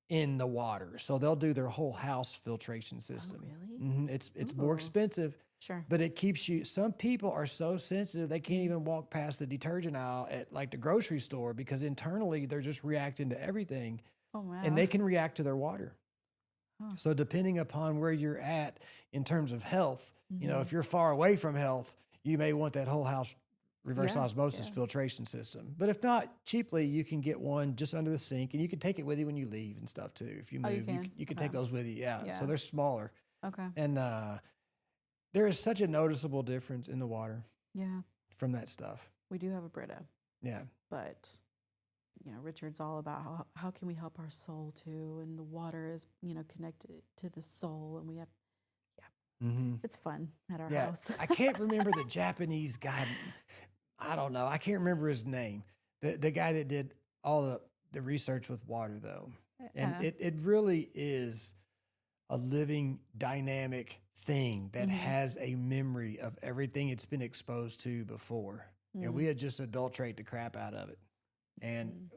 in the water. So they'll do their whole house filtration system. Oh, really? It's more expensive. Sure. But it keeps you, some people are so sensitive, they can't even walk past the detergent aisle at like the grocery store because internally they're just reacting to everything. Oh, wow. And they can react to their water. So depending upon where you're at in terms of health, you know, if you're far away from health, you may want that whole house reverse Yeah, osmosis yeah. filtration system. But if not, cheaply, you can get one just under the sink, and you can take it with you when you leave and stuff too. If you Oh, move, you can? you can Okay. take those with you. Yeah. Yeah. So they're smaller. Okay. And there is such a noticeable difference in the water Yeah. from that stuff. We do have a Brita, Yeah. but Richard's all about how can we help our soul too, and the water is connected to the soul, and we have it's fun at our house. I can't remember the Japanese guy. I don't know. I can't remember his name. The guy that did all the research with water though. And it really is a living, dynamic thing that has a memory of everything it's been exposed to before. We had just adulterate the crap out of it. And,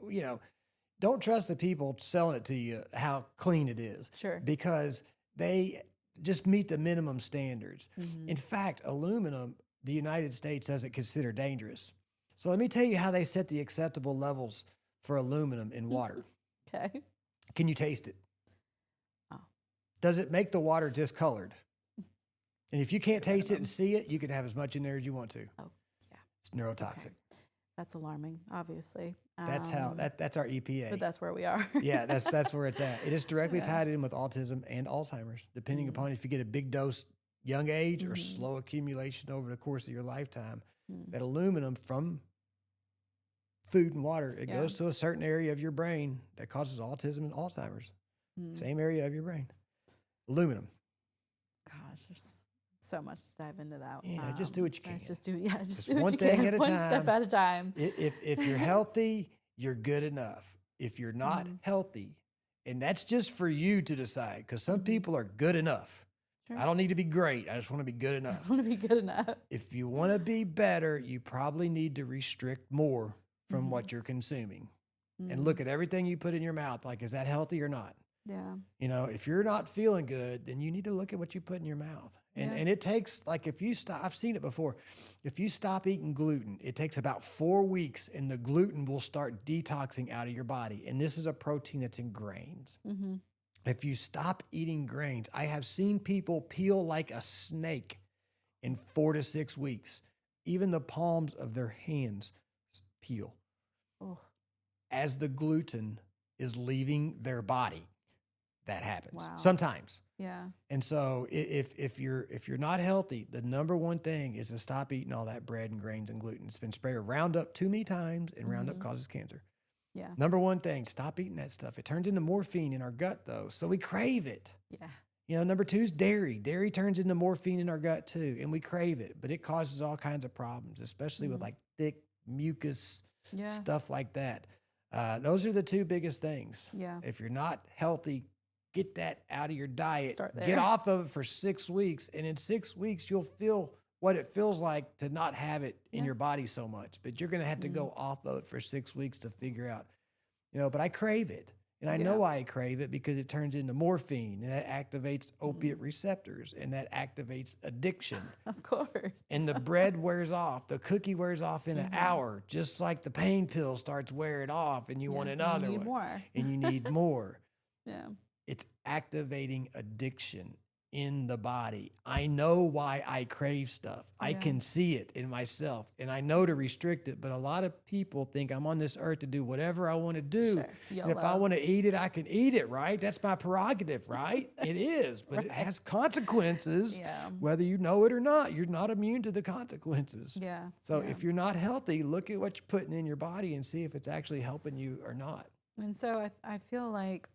don't trust the people selling it to you how clean it is. Sure. Because they just meet the minimum standards. In fact, aluminum, the United States doesn't consider dangerous. So let me tell you how they set the acceptable levels for aluminum in water. Okay. Can you taste it? Oh. Does it make the water discolored? And if you can't taste it and see it, you can have as much in there as you want to. Oh, yeah. It's neurotoxic. Okay. That's alarming, obviously. That's that's our EPA. But that's where we are. Yeah, that's where it's at. It is directly tied in with autism and Alzheimer's, depending upon if you get a big dose young age or slow accumulation over the course of your lifetime. That aluminum from food and water, it goes to a certain area of your brain that causes autism and Alzheimer's. Same area of your brain. Aluminum. Gosh, there's so much to dive into that. Yeah, just do what you can. Just do Just do what one you thing can. at a One time. step at a time. If you're healthy, you're good enough. If you're not healthy, and that's just for you to decide, because some people are good enough. Sure. I don't need to be great. I just want to be good I enough. just want to be good enough. If you want to be better, you probably need to restrict more from what you're consuming and look at everything you put in your mouth. Like, is that healthy or not? Yeah. If you're not feeling good, then you need to look at what you put in your mouth. And it takes, like, if you stop, I've seen it before. If you stop eating gluten, it takes about 4 weeks and the gluten will start detoxing out of your body. And this is a protein that's in grains. If you stop eating grains, I have seen people peel like a snake in 4 to 6 weeks. Even the palms of their hands peel as the gluten is leaving their body. That happens sometimes. Yeah. And so if you're not healthy, the number one thing is to stop eating all that bread and grains and gluten. It's been sprayed with Roundup too many times, and Roundup causes cancer. Yeah. Number one thing, stop eating that stuff. It turns into morphine in our gut though, so we crave it. Yeah. Number two is dairy. Dairy turns into morphine in our gut too, and we crave it, but it causes all kinds of problems, especially with like thick mucus, stuff like that. Those are the two biggest things. Yeah. If you're not healthy, get that out of your diet. Start there. Get off of it for 6 weeks. And in 6 weeks, you'll feel what it feels like to not have it in your body so much. But you're going to have to go off of it for 6 weeks to figure out, but I crave it. And I know why I crave it, because it turns into morphine, and that activates opiate receptors, and that activates addiction. Of course. And the bread wears off. The cookie wears off in an hour, just like the pain pill starts wearing off, and you want another you need one. more. And you need more. Yeah. It's activating addiction in the body. I know why I crave stuff. I can see it in myself, and I know to restrict it. But a lot of people think I'm on this earth to do whatever I want to do. Sure. And if I want to eat it, I can eat it, right? That's my prerogative, right? It is, but it has consequences, whether you know it or not. You're not immune to the consequences. Yeah. So if you're not healthy, look at what you're putting in your body and see if it's actually helping you or not. And so I feel like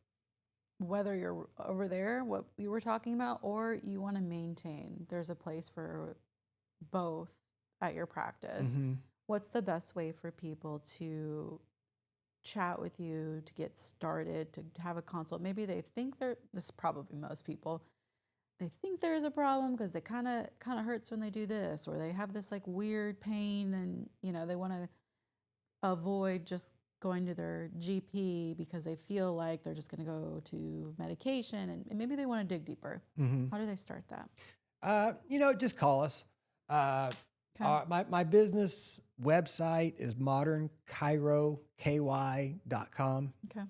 whether you're over there, what we were talking about, or you want to maintain, there's a place for both at your practice. What's the best way for people to chat with you, to get started, to have a consult? Maybe they think this is probably most people, they think there's a problem because it kind of hurts when they do this, or they have this like weird pain, and they want to avoid just going to their GP because they feel like they're just going to go to medication, and maybe they want to dig deeper. How do they start that? Just call us. My business website is modernchiroky.com. Okay.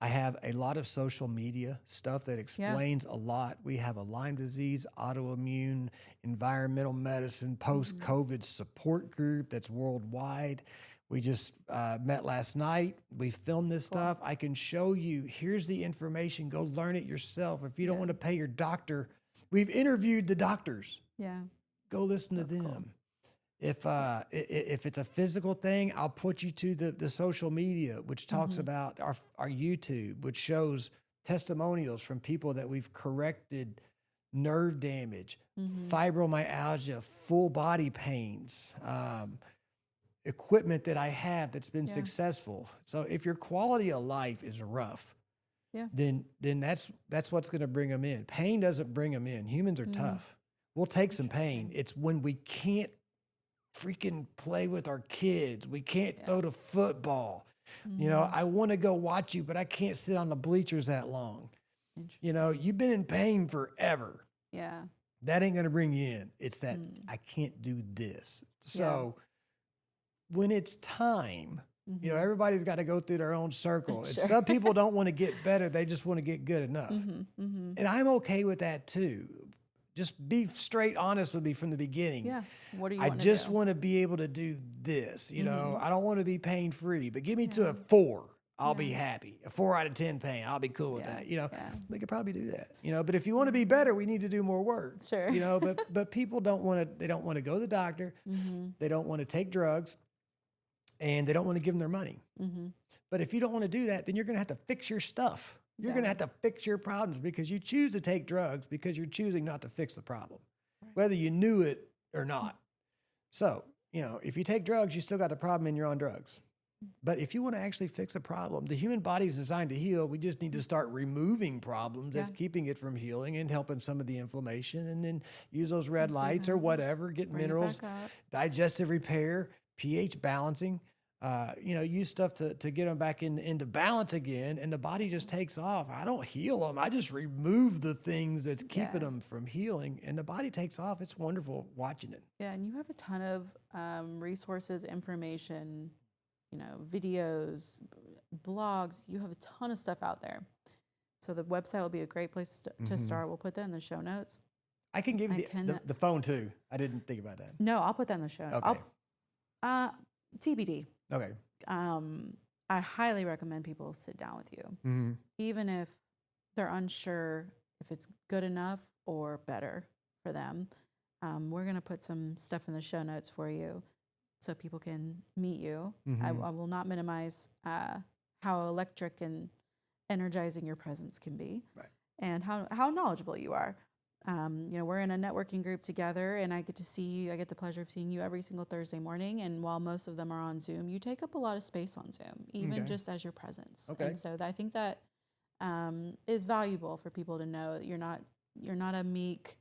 I have a lot of social media stuff that explains a lot. We have a Lyme disease, autoimmune, environmental medicine, post-COVID support group that's worldwide. We just met last night. We filmed this stuff. I can show you. Here's the information. Go learn it yourself. If you don't want to pay your doctor, we've interviewed the doctors. Yeah. Go listen to them. Cool. If it's a physical thing, I'll put you to the social media, which talks about our YouTube, which shows testimonials from people that we've corrected nerve damage, fibromyalgia, full body pains, equipment that I have that's been successful. So if your quality of life is rough, then that's what's going to bring them in. Pain doesn't bring them in. Humans are tough. We'll take some pain. It's when we can't freaking play with our kids. We can't throw the football. You know, I want to go watch you, but I can't sit on the bleachers that long. You know, you've been in pain forever. Yeah. That ain't going to bring you in. It's that I can't do this. So when it's time, you know, everybody's got to go through their own circle. And some people don't want to get better. They just want to get good enough. And I'm okay with that too. Just be straight honest with me from the beginning. Yeah. What do you I want just to do? want to be able to do this. You know, I don't want to be pain free, but give me to a 4. I'll be happy. A 4 out of 10 pain. I'll be cool with that. You know, we could probably do that. You know, but if you want to be better, we need to do more work. Sure. You know, but people don't want to. They don't want to go to the doctor. They don't want to take drugs, and they don't want to give them their money. But if you don't want to do that, then you're going to have to fix your stuff. You're going to have to fix your problems because you choose to take drugs because you're choosing not to fix the problem, whether you knew it or not. So, you know, if you take drugs, you still got the problem and you're on drugs. But if you want to actually fix a problem, the human body is designed to heal. We just need to start removing problems that's keeping it from healing and helping some of the inflammation, and then use those red lights or whatever, get minerals, digestive repair, pH balancing. You know, use stuff to get them back into balance again, and the body just takes off. I don't heal them. I just remove the things that's keeping them from healing, and the body takes off. It's wonderful watching it. Yeah, and you have a ton of resources, information, you know, videos, blogs. You have a ton of stuff out there. So the website will be a great place to start. We'll put that in the show notes. I can give you the phone too. I didn't think about that. No, I'll put that in the show notes. Okay. TBD. Okay. I highly recommend people sit down with you, even if they're unsure if it's good enough or better for them. We're going to put some stuff in the show notes for you so people can meet you. I will not minimize how electric and energizing your presence can be, and how knowledgeable you are. You know, we're in a networking group together, and I get to see you. I get the pleasure of seeing you every single Thursday morning. And while most of them are on Zoom, you take up a lot of space on Zoom, even just as your presence. Okay. And so I think that is valuable for people to know that you're not a meek.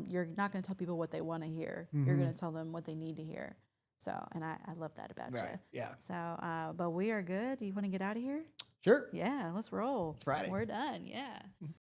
You're not going to tell people what they want to hear. You're going to tell them what they need to hear. So, and I love that about you. Yeah. So, but we are good. Do you want to get out of here? Sure. Yeah, let's roll. It's Friday. We're done. Yeah.